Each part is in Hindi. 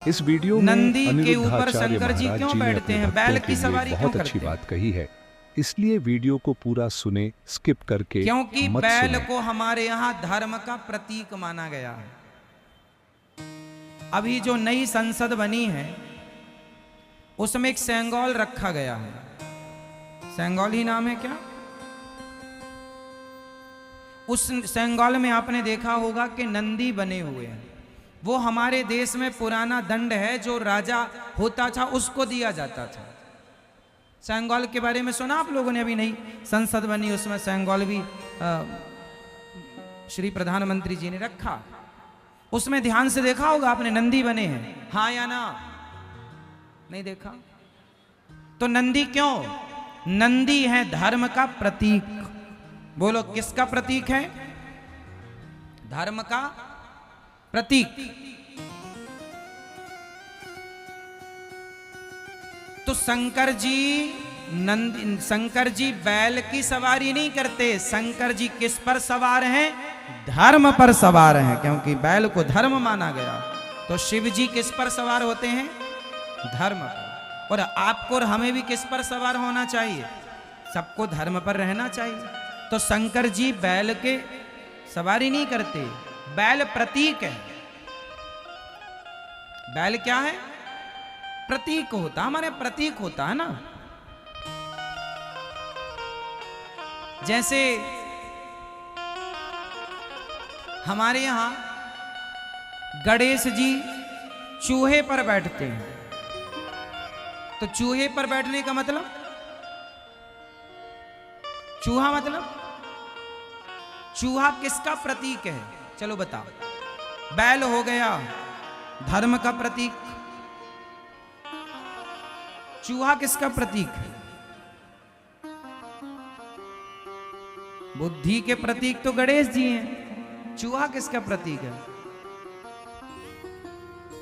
इस वीडियो में नंदी के ऊपर अनिरुद्धाचार्य शंकर जी महाराज क्यों जी ने बैठते अपने हैं? भक्तों बैल के की लिए सवारी क्यों बहुत अच्छी करते हैं? बात कही है, इसलिए वीडियो को पूरा सुने, स्किप करके क्योंकि मत बैल सुने। को हमारे यहाँ धर्म का प्रतीक माना गया है। अभी जो नई संसद बनी है उसमें एक सेंगोल रखा गया है। सेंगोल ही नाम है क्या? उस सेंगोल में आपने देखा होगा कि नंदी बने हुए हैं। वो हमारे देश में पुराना दंड है, जो राजा होता था उसको दिया जाता था। सेंगोल के बारे में सुना आप लोगों ने? अभी नई संसद बनी उसमें सेंगोल भी श्री प्रधानमंत्री जी ने रखा। उसमें ध्यान से देखा होगा आपने, नंदी बने हैं, हाँ या ना? नहीं देखा? तो नंदी क्यों? नंदी है धर्म का प्रतीक। बोलो किसका प्रतीक है? धर्म का प्रतीक। तो शंकर जी बैल की सवारी नहीं करते। शंकर जी किस पर सवार हैं? धर्म पर सवार हैं, क्योंकि बैल को धर्म माना गया। तो शिव जी किस पर सवार होते हैं? धर्म पर। और आपको और हमें भी किस पर सवार होना चाहिए? सबको धर्म पर रहना चाहिए। तो शंकर जी बैल के सवारी नहीं करते। बैल प्रतीक है। बैल क्या है? प्रतीक होता, हमारे प्रतीक होता है ना। जैसे हमारे यहां गणेश जी चूहे पर बैठते हैं। तो चूहे पर बैठने का मतलब, चूहा मतलब, चूहा किसका प्रतीक है? चलो बताओ। बैल हो गया धर्म का प्रतीक, चूहा किसका प्रतीक है? बुद्धि के प्रतीक तो गणेश जी हैं। चूहा किसका प्रतीक है?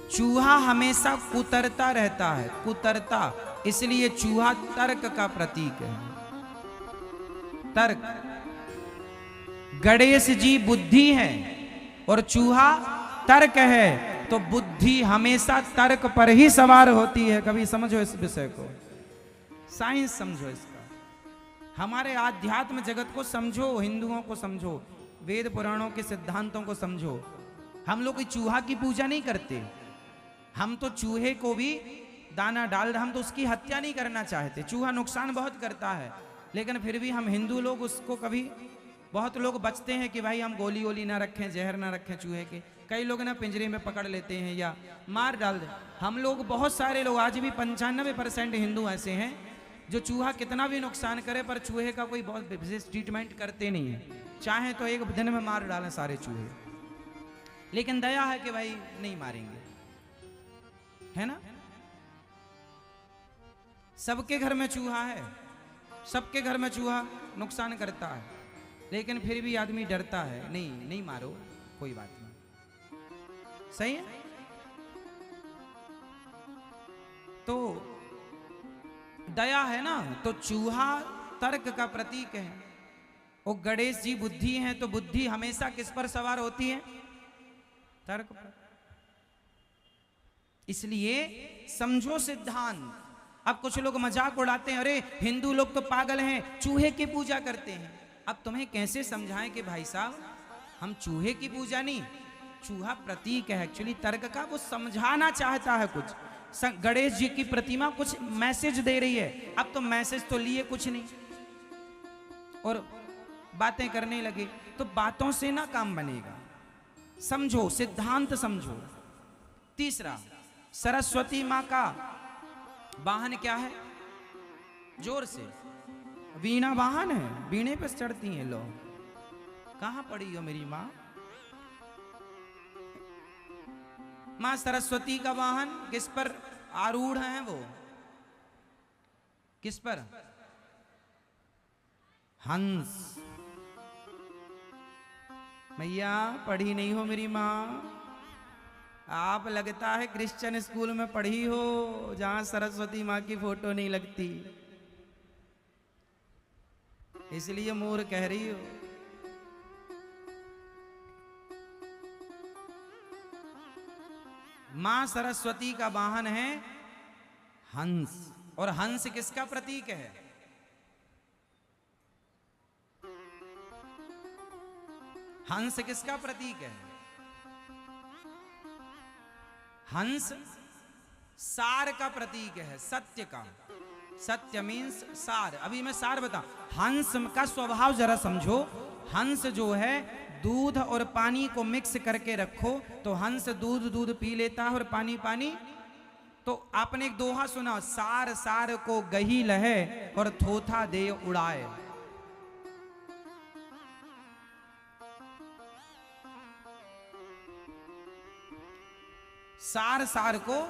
चूहा हमेशा कुतरता रहता है, कुतरता, इसलिए चूहा तर्क का प्रतीक है। तर्क। गणेश जी बुद्धि है और चूहा तर्क है, तो बुद्धि हमेशा तर्क पर ही सवार होती है। कभी समझो इस विषय को, साइंस समझो इसका, हमारे आध्यात्म जगत को समझो, हिंदुओं को समझो, वेद पुराणों के सिद्धांतों को समझो। हम लोग चूहा की पूजा नहीं करते। हम तो चूहे को भी दाना डाल रहे, हम तो उसकी हत्या नहीं करना चाहते। चूहा नुकसान बहुत करता है, लेकिन फिर भी हम हिंदू लोग उसको कभी, बहुत लोग बचते हैं कि भाई हम गोली वोली ना रखें, जहर ना रखें चूहे के। कई लोग ना पिंजरे में पकड़ लेते हैं या मार डाल दे। हम लोग, बहुत सारे लोग, आज भी 95% हिंदू ऐसे हैं जो चूहा कितना भी नुकसान करे पर चूहे का कोई बहुत विशेष ट्रीटमेंट करते नहीं है। चाहे तो एक दिन में मार डालें सारे चूहे, लेकिन दया है कि भाई नहीं मारेंगे, है ना। सबके घर में चूहा है, सबके घर में चूहा नुकसान करता है, लेकिन फिर भी आदमी डरता है, नहीं नहीं मारो, कोई बात नहीं। सही है। तो दया है ना, तो चूहा तर्क का प्रतीक है। वो गणेश जी बुद्धि हैं, तो बुद्धि हमेशा किस पर सवार होती है? तर्क पर। इसलिए समझो सिद्धांत। अब कुछ लोग मजाक उड़ाते हैं, अरे हिंदू लोग तो पागल हैं, चूहे की पूजा करते हैं। अब तुम्हें कैसे समझाएं कि भाई साहब हम चूहे की पूजा नहीं, चूहा प्रतीक है एक्चुअली तर्क का, वो समझाना चाहता है कुछ। गणेश जी की प्रतिमा कुछ मैसेज दे रही है। अब तो मैसेज तो लिए कुछ नहीं और बातें करने लगे, तो बातों से ना काम बनेगा। समझो सिद्धांत, समझो। तीसरा, सरस्वती मां का वाहन क्या है? जोर से, वीणा वाहन है, वीणे पर चढ़ती हैं लोग। कहां पड़ी हो मेरी मां? मां सरस्वती का वाहन किस पर आरूढ़ है? वो किस पर? हंस। मैया पढ़ी नहीं हो मेरी मां? आप लगता है क्रिश्चियन स्कूल में पढ़ी हो जहां सरस्वती मां की फोटो नहीं लगती, इसलिए मोर कह रही हो। मां सरस्वती का वाहन है हंस, और हंस किसका प्रतीक है? हंस किसका प्रतीक है? हंस सार का प्रतीक है, सत्य का। सत्य मीन्स सार। अभी मैं सार बता, हंस का स्वभाव जरा समझो। हंस जो है, दूध और पानी को मिक्स करके रखो तो हंस दूध पी लेता है और पानी पानी। तो आपने एक दोहा सुना, सार सार को गही लहे और थोथा दे उड़ाए। सार सार को,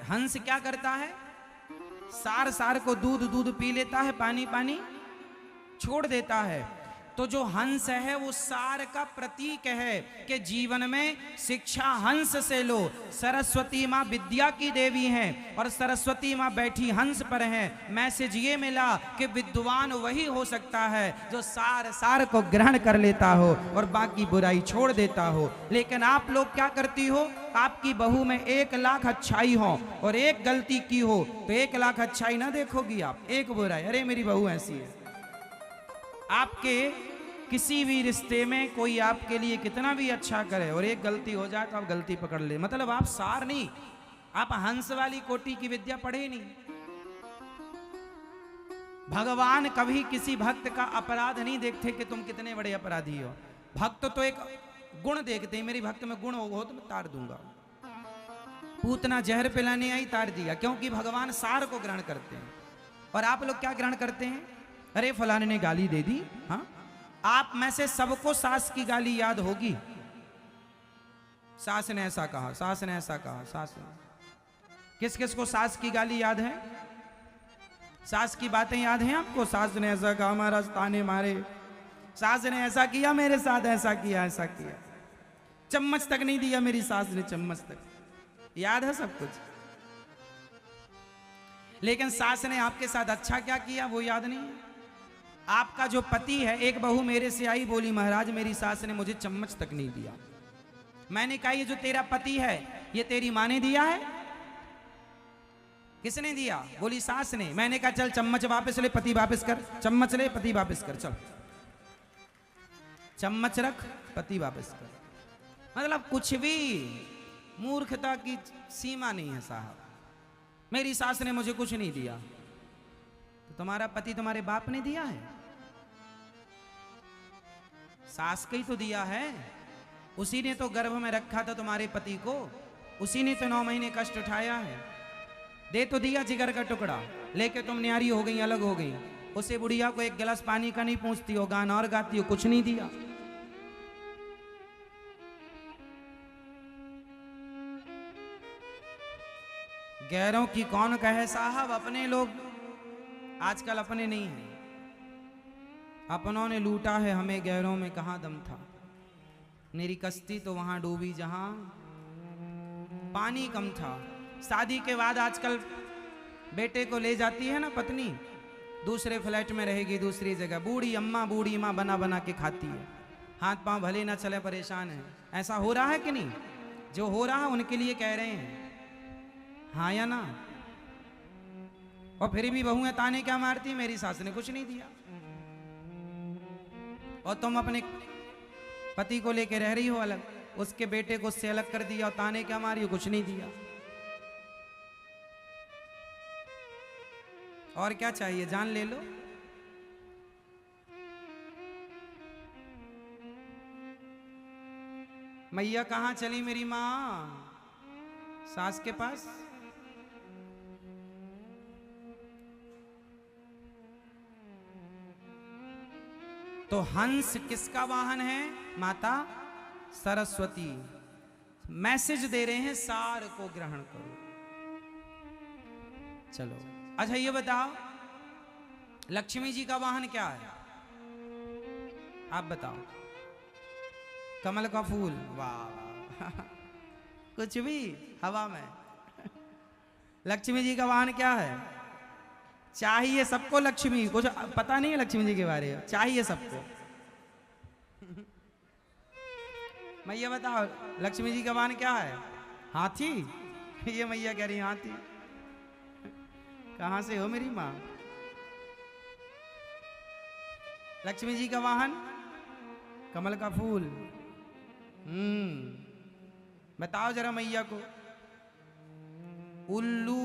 हंस क्या करता है? सार सार को दूध पी लेता है, पानी पानी छोड़ देता है। तो जो हंस है वो सार का प्रतीक है कि जीवन में शिक्षा हंस से लो। सरस्वती माँ विद्या की देवी हैं और सरस्वती माँ बैठी हंस पर हैं। मैसेज ये मिला कि विद्वान वही हो सकता है जो सार सार को ग्रहण कर लेता हो और बाकी बुराई छोड़ देता हो। लेकिन आप लोग क्या करती हो? आपकी बहू में 1 लाख अच्छाई हो और एक गलती की हो तो 1 लाख अच्छाई ना देखोगी आप, एक बुराई, अरे मेरी बहू ऐसी है। आपके किसी भी रिश्ते में कोई आपके लिए कितना भी अच्छा करे और एक गलती हो जाए तो आप गलती पकड़ ले, मतलब आप सार नहीं, आप हंस वाली कोटि की विद्या पढ़े नहीं। भगवान कभी किसी भक्त का अपराध नहीं देखते कि तुम कितने बड़े अपराधी हो। भक्त तो एक गुण देखते हैं, मेरी भक्त में गुण हो तो मैं तार दूंगा। पूतना जहर पिलाने आई, तार दिया, क्योंकि भगवान सार को ग्रहण करते हैं। और आप लोग क्या ग्रहण करते हैं? अरे फलाने ने गाली दे दी। हाँ, आप में से सबको सास की गाली याद होगी। सास ने ऐसा कहा, सास ने ऐसा कहा, सास ने। किस किस को सास की गाली याद है? सास की बातें याद हैं आपको? सास ने ऐसा कहा, हमारा ताने मारे, सास ने ऐसा किया मेरे साथ, ऐसा किया, ऐसा किया, चम्मच तक नहीं दिया मेरी सास ने, चम्मच तक। याद है सब कुछ। लेकिन सास ने आपके साथ अच्छा क्या किया वो याद नहीं है। आपका जो पति है, एक बहू मेरे से आई, बोली महाराज मेरी सास ने मुझे चम्मच तक नहीं दिया। मैंने कहा ये जो तेरा पति है ये तेरी माँ ने दिया है? किसने दिया? बोली सास ने। मैंने कहा चल चम्मच वापस ले, पति वापस कर, चम्मच ले, पति वापस कर, चल चम्मच रख, पति वापस कर। मतलब कुछ भी मूर्खता की सीमा नहीं है साहब। मेरी सास ने मुझे कुछ नहीं दिया, तो तुम्हारा पति तुम्हारे बाप ने दिया है? सास का ही तो दिया है, उसी ने तो गर्भ में रखा था तुम्हारे पति को, उसी ने तो 9 महीने कष्ट उठाया है। दे तो दिया जिगर का टुकड़ा, लेके तुम न्यारी हो गई, अलग हो गई। उसे बुढ़िया को 1 गिलास पानी का नहीं पूछती हो, गाना और गाती हो, कुछ नहीं दिया। गैरों की कौन कहे साहब, अपने लोग आजकल अपने नहीं हैं। अपनों ने लूटा है हमें, गैरों में कहां दम था। मेरी कश्ती तो वहां डूबी जहां पानी कम था। शादी के बाद आजकल बेटे को ले जाती है ना पत्नी, दूसरे फ्लैट में रहेगी, दूसरी जगह, बूढ़ी माँ बना बना के खाती है। हाथ पांव भले ना चले, परेशान है। ऐसा हो रहा है कि नहीं? जो हो रहा है उनके लिए कह रहे हैं, हाँ या ना? और फिर भी बहुएं ताने क्या मारती, मेरी सास ने कुछ नहीं दिया। और तुम अपने पति को लेके रह रही हो अलग, उसके बेटे को उससे अलग कर दिया और ताने क्या मारी हो, कुछ नहीं दिया। और क्या चाहिए, जान ले लो। मैया कहां चली मेरी मां? सास के पास। तो हंस किसका वाहन है? माता सरस्वती। मैसेज दे रहे हैं सार को ग्रहण करो। चलो अच्छा ये बताओ, लक्ष्मी जी का वाहन क्या है? आप बताओ। कमल का फूल, वाह कुछ भी हवा में। लक्ष्मी जी का वाहन क्या है? चाहिए सबको लक्ष्मी, कुछ पता नहीं है लक्ष्मी जी के बारे में, चाहिए सबको। मैं ये बताओ लक्ष्मी जी का वाहन क्या है? हाथी? ये मैया कह रही हाथी। कहां से हो मेरी माँ? लक्ष्मी जी का वाहन कमल का फूल। बताओ जरा मैया को। उल्लू,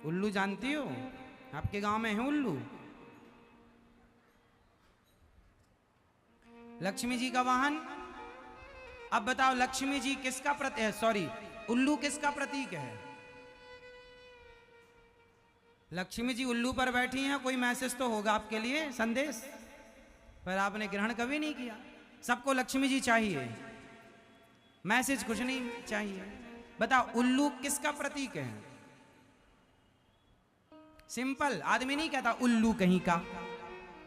उल्लू जानती हो? आपके गांव में है उल्लू? लक्ष्मी जी का वाहन। अब बताओ लक्ष्मी जी किसका प्रतीक, सॉरी उल्लू किसका प्रतीक है? लक्ष्मी जी उल्लू पर बैठी हैं, कोई मैसेज तो होगा आपके लिए, संदेश, पर आपने ग्रहण कभी नहीं किया। सबको लक्ष्मी जी चाहिए, मैसेज कुछ नहीं चाहिए। बताओ उल्लू किसका प्रतीक है? सिंपल, आदमी नहीं कहता उल्लू कहीं का,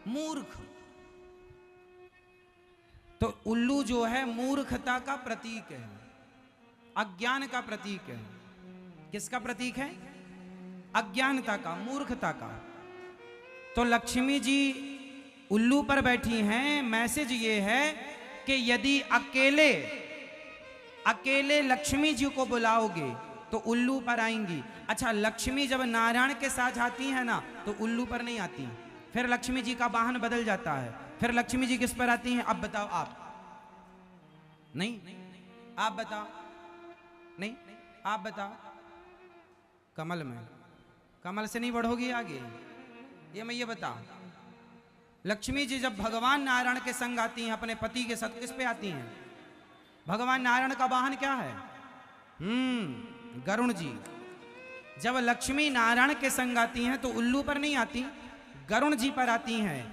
मूर्ख। तो उल्लू जो है मूर्खता का प्रतीक है, अज्ञान का प्रतीक है। किसका प्रतीक है? अज्ञानता का, मूर्खता का। तो लक्ष्मी जी उल्लू पर बैठी हैं। मैसेज ये है कि यदि अकेले अकेले लक्ष्मी जी को बुलाओगे तो उल्लू पर आएंगी। अच्छा, लक्ष्मी जब नारायण के साथ आती है ना तो उल्लू पर नहीं आती, फिर लक्ष्मी जी का वाहन बदल जाता है। फिर लक्ष्मी जी किस पर आती हैं? अब बताओ आप। नहीं, आप बताओ। नहीं, आप बताओ। कमल में। कमल से नहीं बढ़ोगी आगे? ये मैं ये बताओ, लक्ष्मी जी जब भगवान नारायण के संग आती हैं, अपने पति के साथ, किस पे आती हैं? भगवान नारायण का वाहन क्या है? गरुण जी। जब लक्ष्मी नारायण के संग आती हैं तो उल्लू पर नहीं आती, गरुण जी पर आती हैं।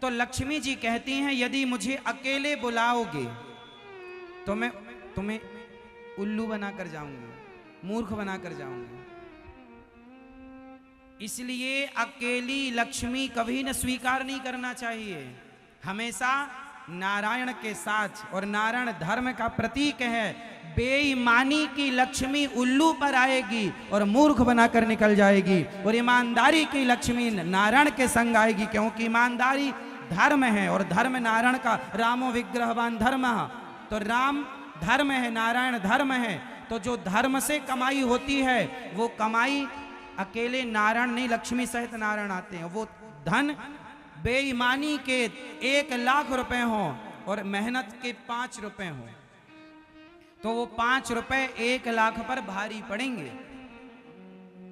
तो लक्ष्मी जी कहती हैं यदि मुझे अकेले बुलाओगे तो मैं तुम्हें उल्लू बनाकर जाऊंगी, मूर्ख बनाकर जाऊंगी। इसलिए अकेली लक्ष्मी कभी न स्वीकार नहीं करना चाहिए, हमेशा नारायण के साथ। और नारायण धर्म का प्रतीक है। बेईमानी की लक्ष्मी उल्लू पर आएगी और मूर्ख बनाकर निकल जाएगी, और ईमानदारी की लक्ष्मी नारायण के संग आएगी, क्योंकि ईमानदारी धर्म है और धर्म नारायण का। रामो विग्रहवान धर्म, तो राम धर्म है, नारायण धर्म है। तो जो धर्म से कमाई होती है वो कमाई अकेले नारायण नहीं, लक्ष्मी सहित नारायण आते हैं। वो धन बेईमानी के 1,00,000 रुपए हों और मेहनत के 5 रुपए हों तो वो 5 रुपए 1,00,000 पर भारी पड़ेंगे।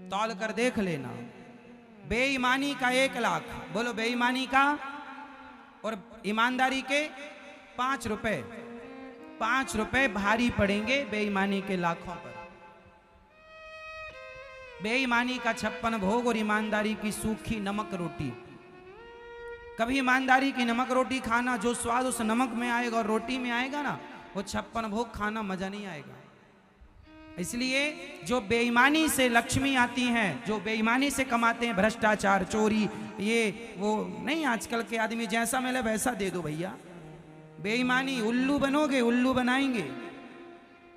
तौल कर देख लेना। बेईमानी का 1,00,000, बोलो बेईमानी का, और ईमानदारी के 5 रुपए, 5 रुपए भारी पड़ेंगे बेईमानी के लाखों पर। बेईमानी का 56 भोग और ईमानदारी की सूखी नमक रोटी। कभी ईमानदारी की नमक रोटी खाना, जो स्वाद उस नमक में आएगा और रोटी में आएगा ना, वो 56 भोग खाना मजा नहीं आएगा। इसलिए जो बेईमानी से लक्ष्मी आती हैं, जो बेईमानी से कमाते हैं, भ्रष्टाचार, चोरी, ये वो नहीं, आजकल के आदमी जैसा मिले वैसा दे दो भैया। बेईमानी, उल्लू बनोगे, उल्लू बनाएंगे,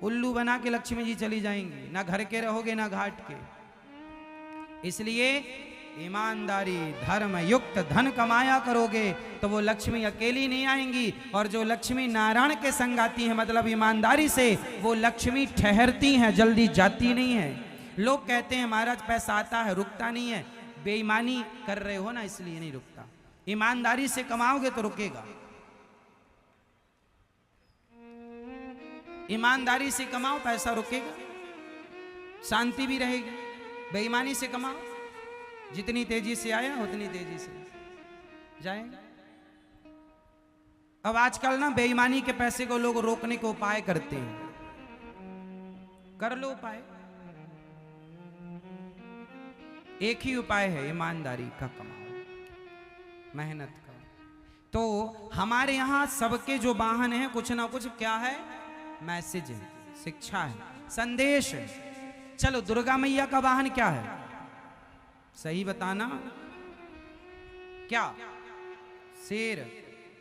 उल्लू बना के लक्ष्मी जी चली जाएंगी, ना घर के रहोगे ना घाट के। इसलिए ईमानदारी धर्म युक्त धन कमाया करोगे तो वो लक्ष्मी अकेली नहीं आएंगी, और जो लक्ष्मी नारायण के संग आती है, मतलब ईमानदारी से, वो लक्ष्मी ठहरती हैं, जल्दी जाती नहीं है। लोग कहते हैं महाराज पैसा आता है रुकता नहीं है, बेईमानी कर रहे हो ना इसलिए नहीं रुकता। ईमानदारी से कमाओगे तो रुकेगा। ईमानदारी से कमाओ, पैसा रुकेगा, शांति भी रहेगी। बेईमानी से कमाओ, जितनी तेजी से आया उतनी तेजी से जाएगा। अब आजकल ना बेईमानी के पैसे को लोग रोकने के उपाय करते हैं। कर लो उपाय, एक ही उपाय है, ईमानदारी का कमाओ, मेहनत का। तो हमारे यहां सबके जो वाहन है कुछ ना कुछ क्या है, मैसेज है, शिक्षा है, संदेश है। चलो दुर्गा मैया का वाहन क्या है, सही बताना। क्या? शेर।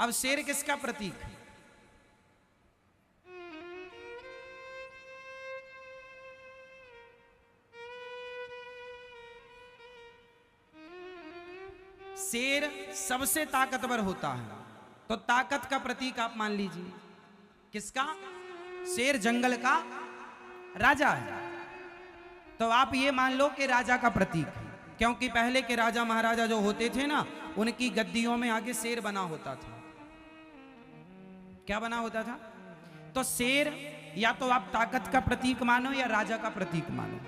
अब शेर किसका प्रतीक है? शेर सबसे ताकतवर होता है, तो ताकत का प्रतीक आप मान लीजिए किसका? शेर जंगल का राजा है। तो आप ये मान लो कि राजा का प्रतीक है, क्योंकि पहले के राजा महाराजा जो होते थे ना, उनकी गद्दियों में आगे शेर बना होता था। क्या बना होता था? तो शेर या तो आप ताकत का प्रतीक मानो या राजा का प्रतीक मानो,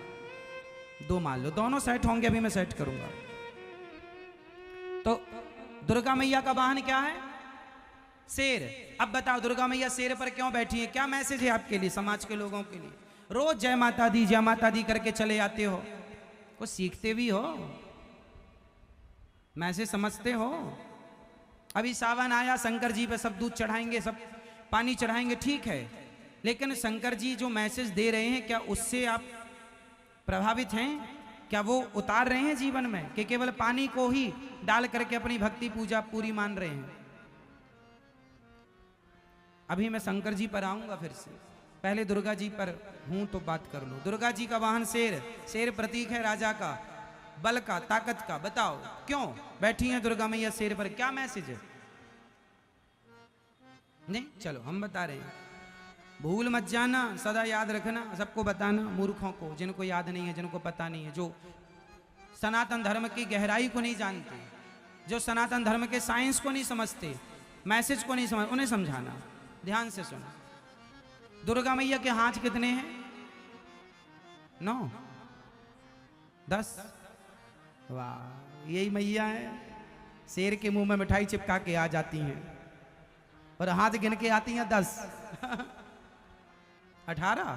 दो मान लो, दोनों सेट होंगे। अभी मैं सेट करूंगा। तो दुर्गा मैया का वाहन क्या है? शेर। अब बताओ दुर्गा मैया शेर पर क्यों बैठी है? क्या मैसेज है आपके लिए, समाज के लोगों के लिए? रोज जय माता दी करके चले आते हो, कुछ सीखते भी हो, मैसेज समझते हो? अभी सावन आया, शंकर जी पे सब दूध चढ़ाएंगे, सब पानी चढ़ाएंगे, ठीक है, लेकिन शंकर जी जो मैसेज दे रहे हैं, क्या उससे आप प्रभावित हैं? क्या वो उतार रहे हैं जीवन में, कि केवल पानी को ही डाल करके अपनी भक्ति पूजा पूरी मान रहे हैं? अभी मैं शंकर जी पर आऊंगा फिर से, पहले दुर्गा जी पर हूं तो बात कर लो। दुर्गा जी का वाहन शेर, शेर प्रतीक है राजा का, बल का, ताकत का। बताओ क्यों बैठी हैं दुर्गा मैया शेर पर? क्या मैसेज है? नहीं, चलो हम बता रहे हैं, भूल मत जाना, सदा याद रखना, सबको बताना, मूर्खों को, जिनको याद नहीं है, जिनको पता नहीं है, जो सनातन धर्म की गहराई को नहीं जानते, जो सनातन धर्म के साइंस को नहीं समझते, मैसेज को नहीं समझ, उन्हें समझाना। ध्यान से सुनो। दुर्गा मैया के हाथ कितने हैं? 9, 10। वाह, यही मैया है, शेर के मुंह में मिठाई चिपका के आ जाती हैं और हाथ गिन के आती हैं 10। 18?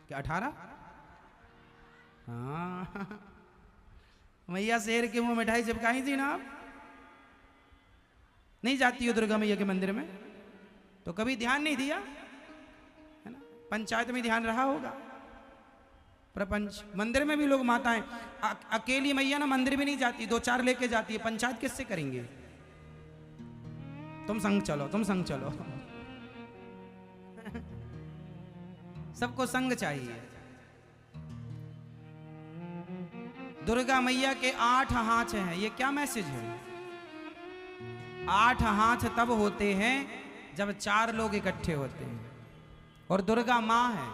क्या 18? हाँ, मैया शेर के मुंह मिठाई चिपकाई थी ना। आप नहीं जाती हो दुर्गा मैया के मंदिर में तो कभी ध्यान नहीं दिया है ना? पंचायत में ध्यान रहा होगा, प्रपंच मंदिर में भी लोग माताएं, अकेली मैया ना मंदिर भी नहीं जाती, 2-4 लेके जाती है। पंचायत किससे करेंगे? तुम संग चलो, तुम संग चलो। सबको संग चाहिए। दुर्गा मैया के 8 हाथ हैं, ये क्या मैसेज है? 8 हाथ तब होते हैं जब 4 लोग इकट्ठे होते हैं। और दुर्गा माँ है,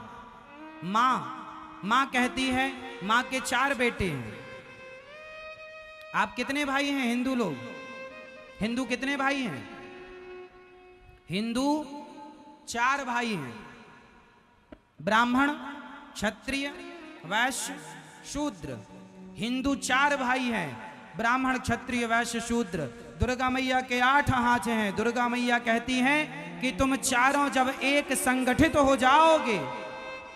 माँ कहती है, माँ के 4 बेटे हैं। आप कितने भाई हैं हिंदू लोग? हिंदू कितने भाई हैं? हिंदू 4 भाई हैं, ब्राह्मण, क्षत्रिय, वैश्य, शूद्र। हिंदू 4 भाई हैं, ब्राह्मण, क्षत्रिय, वैश्य, शूद्र। दुर्गा मैया के 8 हाथ हैं। दुर्गा मैया कहती हैं कि तुम चारों जब एक संगठित हो जाओगे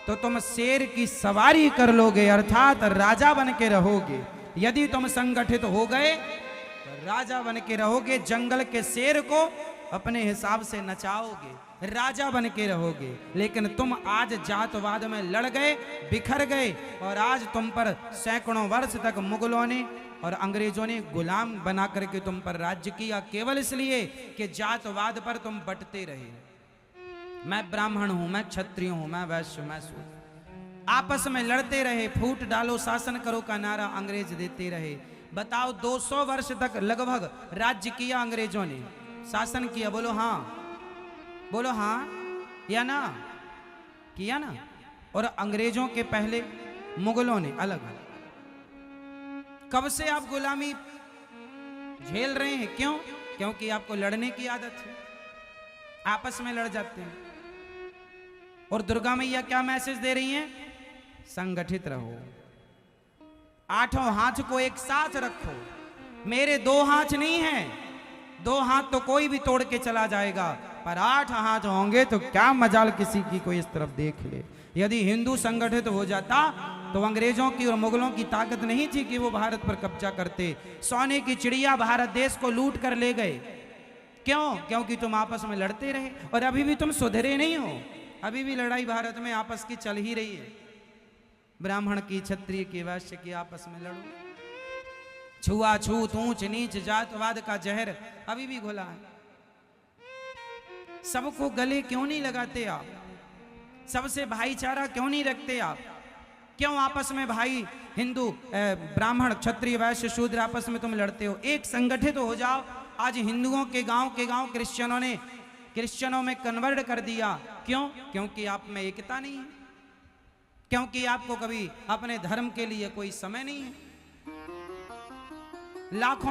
तो तुम शेर की सवारी कर लोगे, अर्थात राजा बन के रहोगे। यदि तुम संगठित हो गए तो राजा बन के रहोगे, जंगल के शेर को अपने हिसाब से नचाओगे, राजा बन के रहोगे। लेकिन तुम आज जातवाद में लड़ गए, बिखर गए, और आज तुम पर सैकड़ों वर्ष तक मुगलों ने और अंग्रेजों ने गुलाम बना करके तुम पर राज्य किया, केवल इसलिए कि जातवाद पर तुम बंटते रहे। मैं ब्राह्मण हूं, मैं क्षत्रिय हूं, मैं वैश्य, मैं शूद्र। आपस में लड़ते रहे, फूट डालो शासन करो का नारा अंग्रेज देते रहे। बताओ 200 वर्ष तक लगभग राज्य किया अंग्रेजों ने, शासन किया। बोलो हाँ, बोलो हाँ या ना? किया ना। और अंग्रेजों के पहले मुगलों ने अलग। कब से आप गुलामी झेल रहे हैं? क्यों? क्योंकि आपको लड़ने की आदत है, आपस में लड़ जाते हैं। और दुर्गा मैया क्या मैसेज दे रही हैं? संगठित रहो, 8 हाथ को एक साथ रखो। मेरे 2 हाथ नहीं हैं, 2 हाथ तो कोई भी तोड़ के चला जाएगा, पर 8 हाथ होंगे तो क्या मजाल किसी की कोई इस तरफ देख ले। यदि हिंदू संगठित हो जाता तो अंग्रेजों की और मुगलों की ताकत नहीं थी कि वो भारत पर कब्जा करते। सोने की चिड़िया भारत देश को लूट कर ले गए। क्यों? क्योंकि तुम आपस में लड़ते रहे, और अभी भी तुम सुधरे नहीं हो। अभी भी लड़ाई भारत में आपस की चल ही रही है। ब्राह्मण की, क्षत्रिय की, वैश्य की, आपस में लड़ो। छुआछूत, ऊंच नीच, जातवाद का जहर अभी भी घुला है। सबको गले क्यों नहीं लगाते आप? सबसे भाईचारा क्यों नहीं रखते आप? क्यों आपस में भाई हिंदू, ब्राह्मण, क्षत्रिय, वैश्य, शूद्र आपस में तुम लड़ते हो? एक संगठित हो जाओ। आज हिंदुओं के गांव क्रिश्चियनों में कन्वर्ट कर दिया क्यों? क्योंकि आप में एकता नहीं है, क्योंकि आपको कभी अपने धर्म के लिए कोई समय नहीं है। लाखों